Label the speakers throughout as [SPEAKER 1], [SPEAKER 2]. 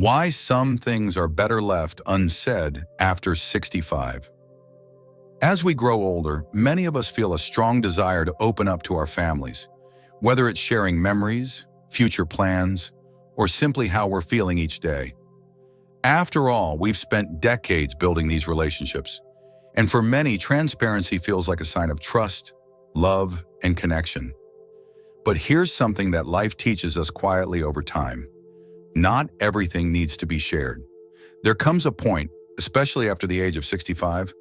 [SPEAKER 1] Why some things are better left unsaid after 65. As we grow older, many of us feel a strong desire to open up to our families, whether it's sharing memories, future plans, or simply how we're feeling each day. After all, we've spent decades building these relationships, and for many, transparency feels like a sign of trust, love, and connection. But here's something that life teaches us quietly over time. Not everything needs to be shared. There comes a point, especially after the age of 65,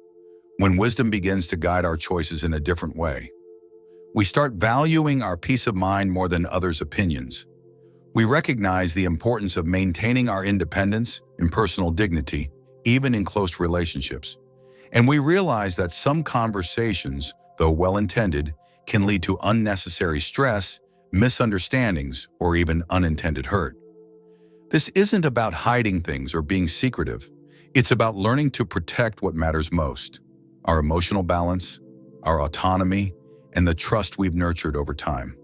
[SPEAKER 1] when wisdom begins to guide our choices in a different way. We start valuing our peace of mind more than others' opinions. We recognize the importance of maintaining our independence and personal dignity, even in close relationships. And we realize that some conversations, though well-intended, can lead to unnecessary stress, misunderstandings, or even unintended hurt. This isn't about hiding things or being secretive. It's about learning to protect what matters most: our emotional balance, our autonomy, and the trust we've nurtured over time.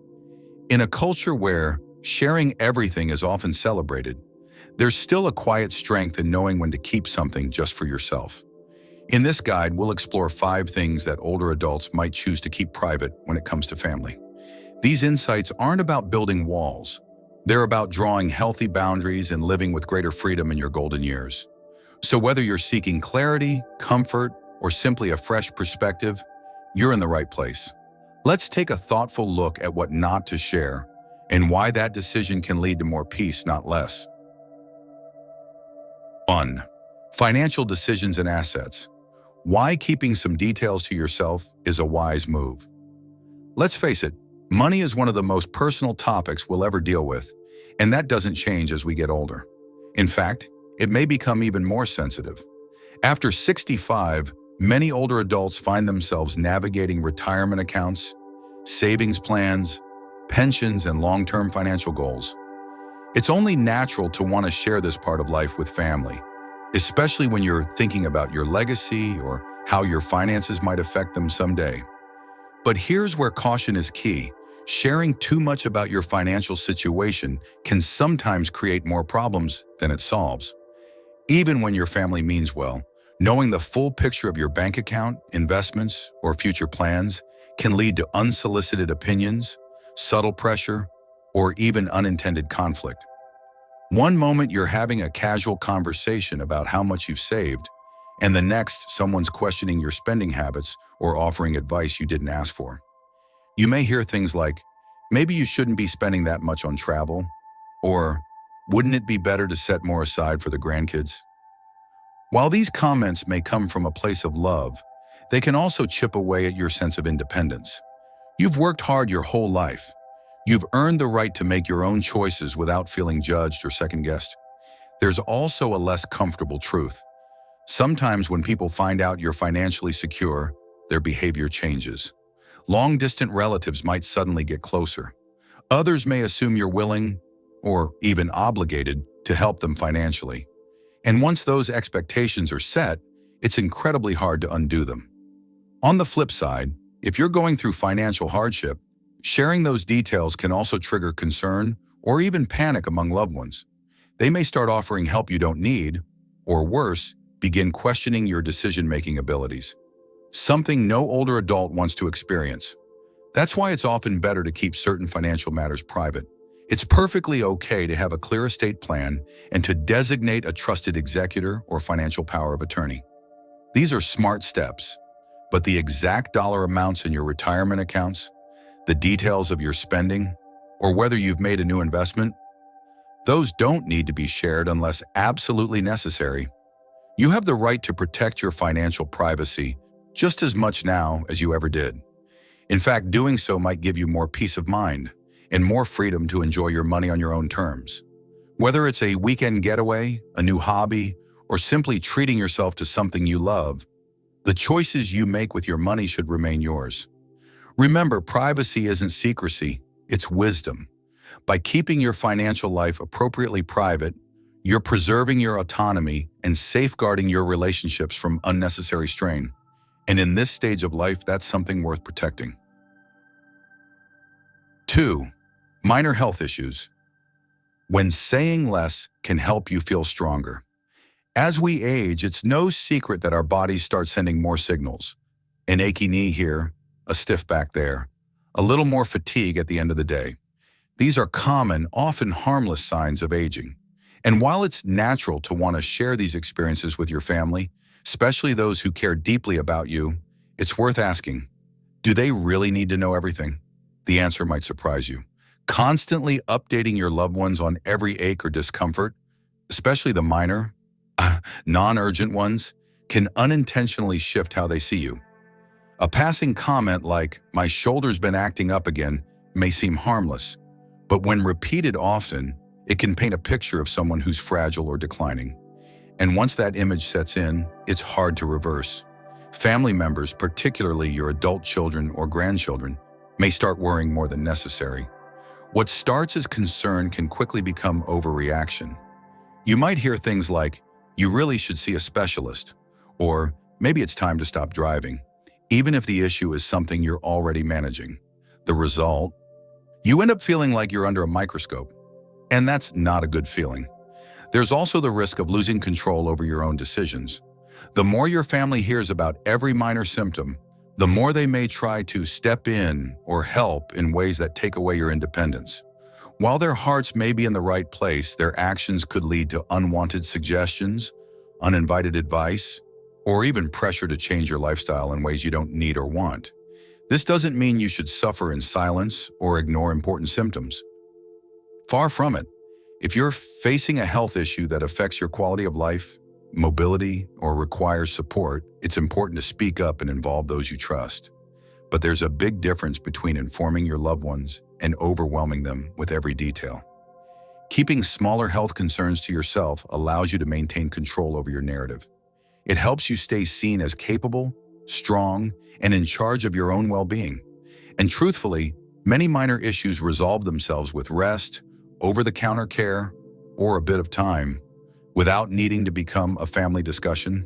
[SPEAKER 1] In a culture where sharing everything is often celebrated, there's still a quiet strength in knowing when to keep something just for yourself. In this guide, we'll explore 5 things that older adults might choose to keep private when it comes to family. These insights aren't about building walls. They're about drawing healthy boundaries and living with greater freedom in your golden years. So whether you're seeking clarity, comfort, or simply a fresh perspective, you're in the right place. Let's take a thoughtful look at what not to share and why that decision can lead to more peace, not less. 1. Financial decisions and assets. Why keeping some details to yourself is a wise move. Let's face it, money is one of the most personal topics we'll ever deal with, and that doesn't change as we get older. In fact, it may become even more sensitive. After 65, many older adults find themselves navigating retirement accounts, savings plans, pensions, and long-term financial goals. It's only natural to want to share this part of life with family, especially when you're thinking about your legacy or how your finances might affect them someday. But here's where caution is key. Sharing too much about your financial situation can sometimes create more problems than it solves. Even when your family means well, knowing the full picture of your bank account, investments, or future plans can lead to unsolicited opinions, subtle pressure, or even unintended conflict. One moment you're having a casual conversation about how much you've saved, and the next someone's questioning your spending habits or offering advice you didn't ask for. You may hear things like, maybe you shouldn't be spending that much on travel, or wouldn't it be better to set more aside for the grandkids? While these comments may come from a place of love, they can also chip away at your sense of independence. You've worked hard your whole life. You've earned the right to make your own choices without feeling judged or second-guessed. There's also a less comfortable truth. Sometimes when people find out you're financially secure, their behavior changes. Long-distant relatives might suddenly get closer. Others may assume you're willing, or even obligated, to help them financially. And once those expectations are set, it's incredibly hard to undo them. On the flip side, if you're going through financial hardship, sharing those details can also trigger concern or even panic among loved ones. They may start offering help you don't need, or worse, begin questioning your decision-making abilities. Something no older adult wants to experience. That's why it's often better to keep certain financial matters private. It's perfectly okay to have a clear estate plan and to designate a trusted executor or financial power of attorney. These are smart steps, but the exact dollar amounts in your retirement accounts, the details of your spending, or whether you've made a new investment, those don't need to be shared unless absolutely necessary. You have the right to protect your financial privacy just as much now as you ever did. In fact, doing so might give you more peace of mind and more freedom to enjoy your money on your own terms. Whether it's a weekend getaway, a new hobby, or simply treating yourself to something you love, the choices you make with your money should remain yours. Remember, privacy isn't secrecy, it's wisdom. By keeping your financial life appropriately private, you're preserving your autonomy and safeguarding your relationships from unnecessary strain. And in this stage of life, that's something worth protecting. 2. Minor health issues. when saying less can help you feel stronger. As we age, it's no secret that our bodies start sending more signals. An achy knee here, a stiff back there, a little more fatigue at the end of the day. These are common, often harmless signs of aging. And while it's natural to want to share these experiences with your family, especially those who care deeply about you, it's worth asking, do they really need to know everything? The answer might surprise you. Constantly updating your loved ones on every ache or discomfort, especially the minor, non-urgent ones, can unintentionally shift how they see you. A passing comment like, "My shoulder's been acting up again," may seem harmless, but when repeated often, it can paint a picture of someone who's fragile or declining. And once that image sets in, it's hard to reverse. Family members, particularly your adult children or grandchildren, may start worrying more than necessary. What starts as concern can quickly become overreaction. You might hear things like, "You really should see a specialist," or "Maybe it's time to stop driving," even if the issue is something you're already managing. The result? You end up feeling like you're under a microscope, and that's not a good feeling. There's also the risk of losing control over your own decisions. The more your family hears about every minor symptom, the more they may try to step in or help in ways that take away your independence. While their hearts may be in the right place, their actions could lead to unwanted suggestions, uninvited advice, or even pressure to change your lifestyle in ways you don't need or want. This doesn't mean you should suffer in silence or ignore important symptoms. Far from it. If you're facing a health issue that affects your quality of life, mobility, or requires support, it's important to speak up and involve those you trust. But there's a big difference between informing your loved ones and overwhelming them with every detail. Keeping smaller health concerns to yourself allows you to maintain control over your narrative. It helps you stay seen as capable, strong, and in charge of your own well-being. And truthfully, many minor issues resolve themselves with rest, over-the-counter care, or a bit of time, without needing to become a family discussion.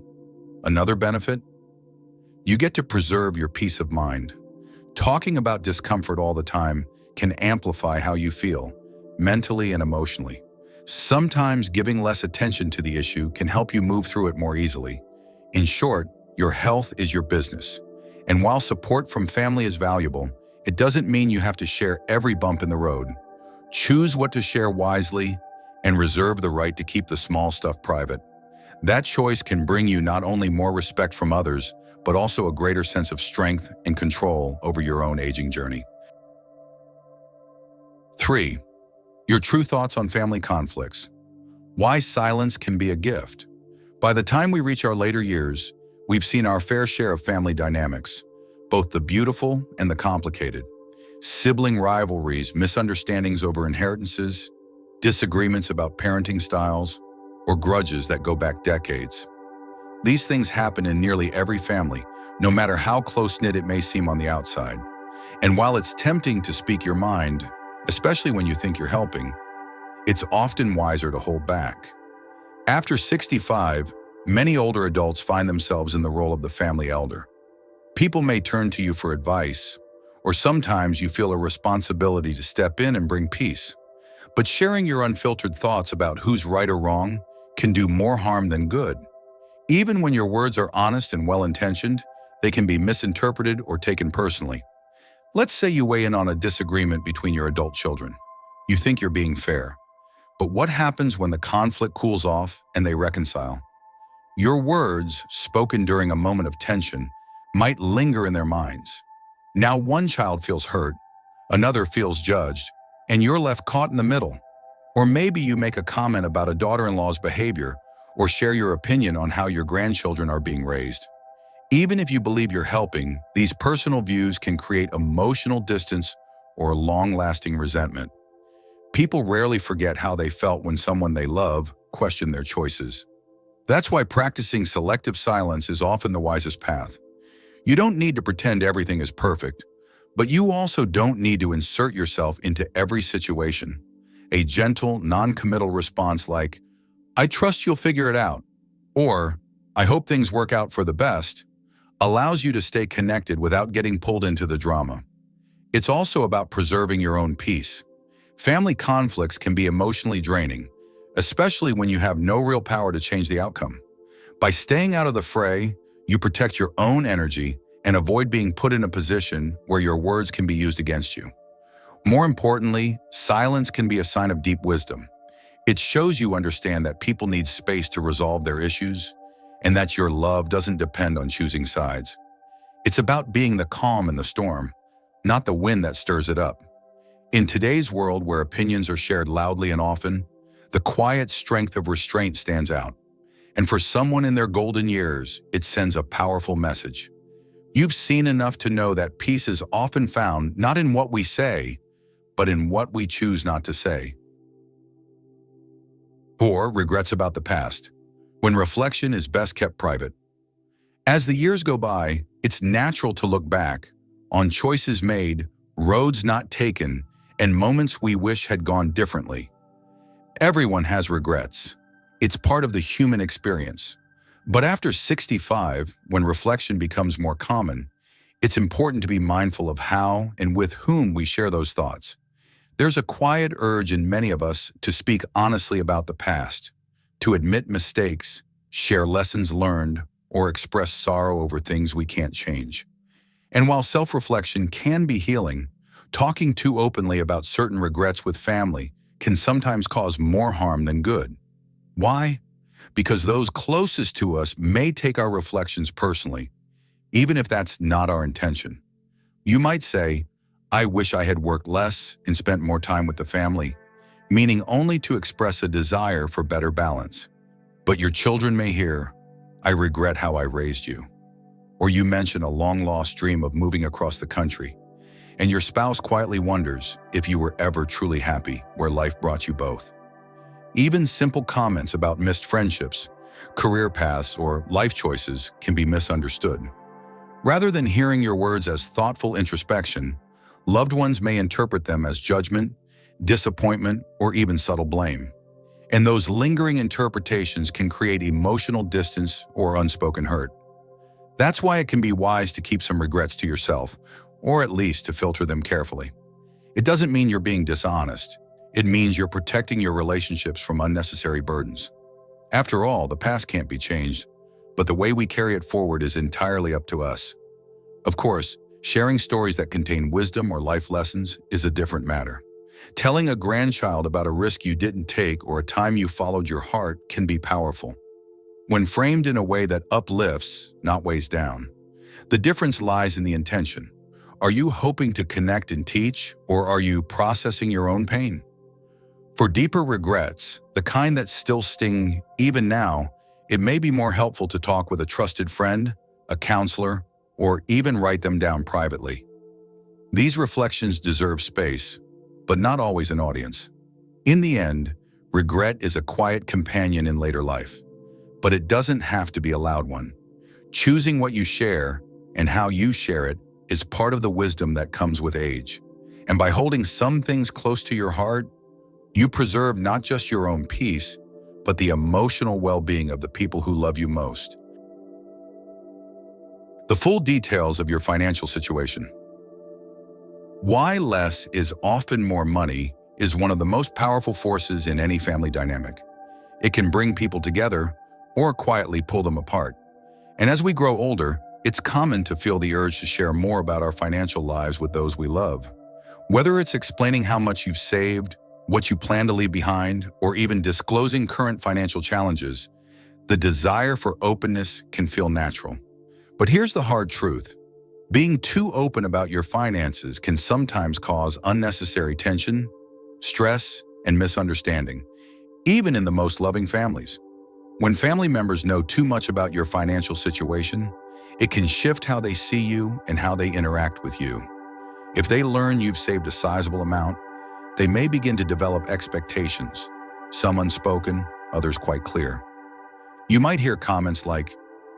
[SPEAKER 1] Another benefit? You get to preserve your peace of mind. Talking about discomfort all the time can amplify how you feel, mentally and emotionally. Sometimes giving less attention to the issue can help you move through it more easily. In short, your health is your business. And while support from family is valuable, it doesn't mean you have to share every bump in the road. Choose what to share wisely and reserve the right to keep the small stuff private. That choice can bring you not only more respect from others, but also a greater sense of strength and control over your own aging journey. 3. Your true thoughts on family conflicts. Why silence can be a gift. By the time we reach our later years, we've seen our fair share of family dynamics, both the beautiful and the complicated. Sibling rivalries, misunderstandings over inheritances, disagreements about parenting styles, or grudges that go back decades. These things happen in nearly every family, no matter how close-knit it may seem on the outside. And while it's tempting to speak your mind, especially when you think you're helping, it's often wiser to hold back. After 65, many older adults find themselves in the role of the family elder. People may turn to you for advice, or sometimes you feel a responsibility to step in and bring peace. But sharing your unfiltered thoughts about who's right or wrong can do more harm than good. Even when your words are honest and well-intentioned, they can be misinterpreted or taken personally. Let's say you weigh in on a disagreement between your adult children. You think you're being fair. But what happens when the conflict cools off and they reconcile? Your words, spoken during a moment of tension, might linger in their minds. Now one child feels hurt, another feels judged, and you're left caught in the middle. Or maybe you make a comment about a daughter-in-law's behavior or share your opinion on how your grandchildren are being raised. Even if you believe you're helping, these personal views can create emotional distance or long-lasting resentment. People rarely forget how they felt when someone they love questioned their choices. That's why practicing selective silence is often the wisest path. You don't need to pretend everything is perfect, but you also don't need to insert yourself into every situation. A gentle, non-committal response like, "I trust you'll figure it out," or "I hope things work out for the best," allows you to stay connected without getting pulled into the drama. It's also about preserving your own peace. Family conflicts can be emotionally draining, especially when you have no real power to change the outcome. By staying out of the fray, you protect your own energy and avoid being put in a position where your words can be used against you. More importantly, silence can be a sign of deep wisdom. It shows you understand that people need space to resolve their issues and that your love doesn't depend on choosing sides. It's about being the calm in the storm, not the wind that stirs it up. In today's world where opinions are shared loudly and often, the quiet strength of restraint stands out. And for someone in their golden years, it sends a powerful message. You've seen enough to know that peace is often found not in what we say, but in what we choose not to say. Or regrets about the past, when reflection is best kept private. As the years go by, it's natural to look back on choices made, roads not taken, and moments we wish had gone differently. Everyone has regrets. It's part of the human experience. But after 65, when reflection becomes more common, it's important to be mindful of how and with whom we share those thoughts. There's a quiet urge in many of us to speak honestly about the past, to admit mistakes, share lessons learned, or express sorrow over things we can't change. And while self-reflection can be healing, talking too openly about certain regrets with family can sometimes cause more harm than good. Why? Because those closest to us may take our reflections personally, even if that's not our intention. You might say, "I wish I had worked less and spent more time with the family," meaning only to express a desire for better balance. But your children may hear, "I regret how I raised you." Or you mention a long-lost dream of moving across the country, and your spouse quietly wonders if you were ever truly happy where life brought you both. Even simple comments about missed friendships, career paths, or life choices can be misunderstood. Rather than hearing your words as thoughtful introspection, loved ones may interpret them as judgment, disappointment, or even subtle blame. And those lingering interpretations can create emotional distance or unspoken hurt. That's why it can be wise to keep some regrets to yourself, or at least to filter them carefully. It doesn't mean you're being dishonest. It means you're protecting your relationships from unnecessary burdens. After all, the past can't be changed, but the way we carry it forward is entirely up to us. Of course, sharing stories that contain wisdom or life lessons is a different matter. Telling a grandchild about a risk you didn't take or a time you followed your heart can be powerful. When framed in a way that uplifts, not weighs down. The difference lies in the intention. Are you hoping to connect and teach, or are you processing your own pain? For deeper regrets, the kind that still sting even now, it may be more helpful to talk with a trusted friend, a counselor, or even write them down privately. These reflections deserve space, but not always an audience. In the end, regret is a quiet companion in later life, but it doesn't have to be a loud one. Choosing what you share and how you share it is part of the wisdom that comes with age. And by holding some things close to your heart, you preserve not just your own peace, but the emotional well-being of the people who love you most. The full details of your financial situation. Why less is often more money is one of the most powerful forces in any family dynamic. It can bring people together or quietly pull them apart. And as we grow older, it's common to feel the urge to share more about our financial lives with those we love. Whether it's explaining how much you've saved, what you plan to leave behind, or even disclosing current financial challenges, the desire for openness can feel natural. But here's the hard truth. Being too open about your finances can sometimes cause unnecessary tension, stress, and misunderstanding, even in the most loving families. When family members know too much about your financial situation, it can shift how they see you and how they interact with you. If they learn you've saved a sizable amount, they may begin to develop expectations, some unspoken, others quite clear. You might hear comments like,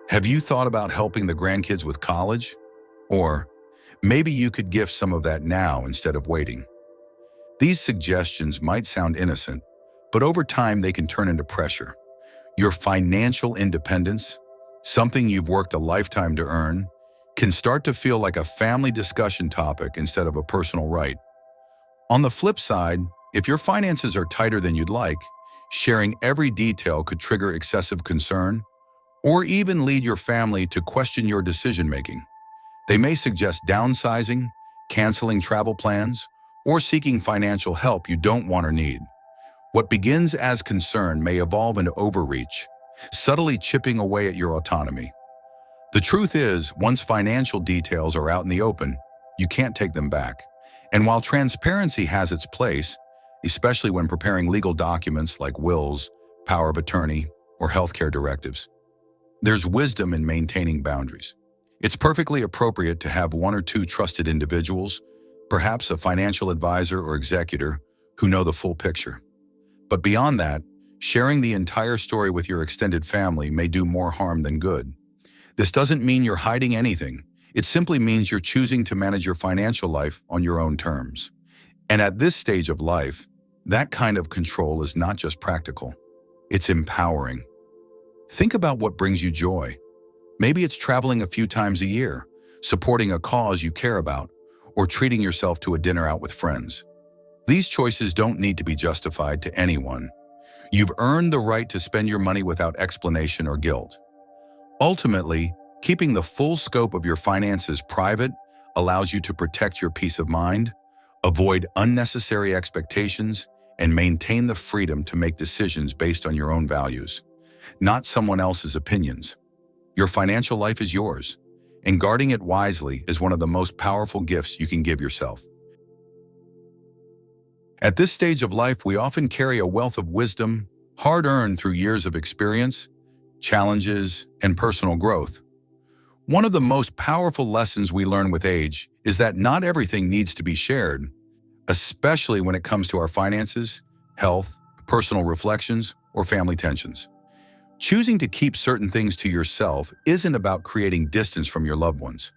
[SPEAKER 1] "Have you thought about helping the grandkids with college?" Or, "Maybe you could gift some of that now instead of waiting." These suggestions might sound innocent, but over time they can turn into pressure. Your financial independence, something you've worked a lifetime to earn, can start to feel like a family discussion topic instead of a personal right. On the flip side, If your finances are tighter than you'd like, sharing every detail could trigger excessive concern or even lead your family to question your decision-making. They may suggest downsizing, canceling travel plans, or seeking financial help you don't want or need. What begins as concern may evolve into overreach, subtly chipping away at your autonomy. The truth is, once financial details are out in the open, you can't take them back. And while transparency has its place, especially when preparing legal documents like wills, power of attorney, or healthcare directives, there's wisdom in maintaining boundaries. It's perfectly appropriate to have one or two trusted individuals, perhaps a financial advisor or executor, who know the full picture. But beyond that, sharing the entire story with your extended family may do more harm than good. This doesn't mean you're hiding anything. It simply means you're choosing to manage your financial life on your own terms. And at this stage of life, that kind of control is not just practical, it's empowering. Think about what brings you joy. Maybe it's traveling a few times a year, supporting a cause you care about, or treating yourself to a dinner out with friends. These choices don't need to be justified to anyone. You've earned the right to spend your money without explanation or guilt. Ultimately, keeping the full scope of your finances private allows you to protect your peace of mind, avoid unnecessary expectations, and maintain the freedom to make decisions based on your own values, not someone else's opinions. Your financial life is yours, and guarding it wisely is one of the most powerful gifts you can give yourself. At this stage of life, we often carry a wealth of wisdom, hard-earned through years of experience, challenges, and personal growth. One of the most powerful lessons we learn with age is that not everything needs to be shared, especially when it comes to our finances, health, personal reflections, or family tensions. Choosing to keep certain things to yourself isn't about creating distance from your loved ones.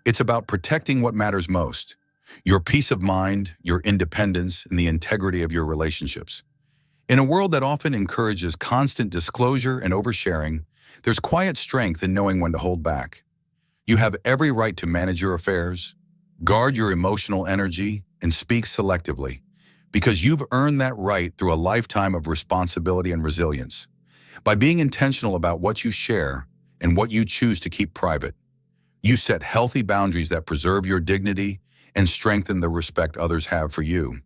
[SPEAKER 1] It's about protecting what matters most: your peace of mind, your independence, and the integrity of your relationships. In a world that often encourages constant disclosure and oversharing, there's quiet strength in knowing when to hold back. You have every right to manage your affairs, guard your emotional energy, and speak selectively, because you've earned that right through a lifetime of responsibility and resilience. By being intentional about what you share and what you choose to keep private, you set healthy boundaries that preserve your dignity and strengthen the respect others have for you.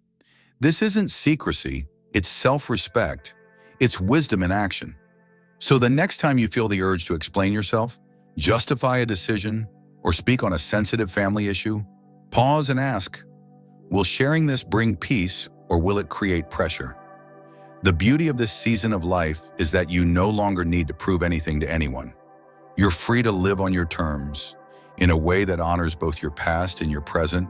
[SPEAKER 1] This isn't secrecy, it's self-respect. It's wisdom in action. So the next time you feel the urge to explain yourself, justify a decision, or speak on a sensitive family issue, pause and ask, will sharing this bring peace or will it create pressure? The beauty of this season of life is that you no longer need to prove anything to anyone. You're free to live on your terms, in a way that honors both your past and your present.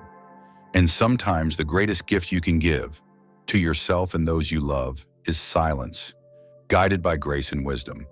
[SPEAKER 1] And sometimes the greatest gift you can give, to yourself and those you love, is silence, guided by grace and wisdom.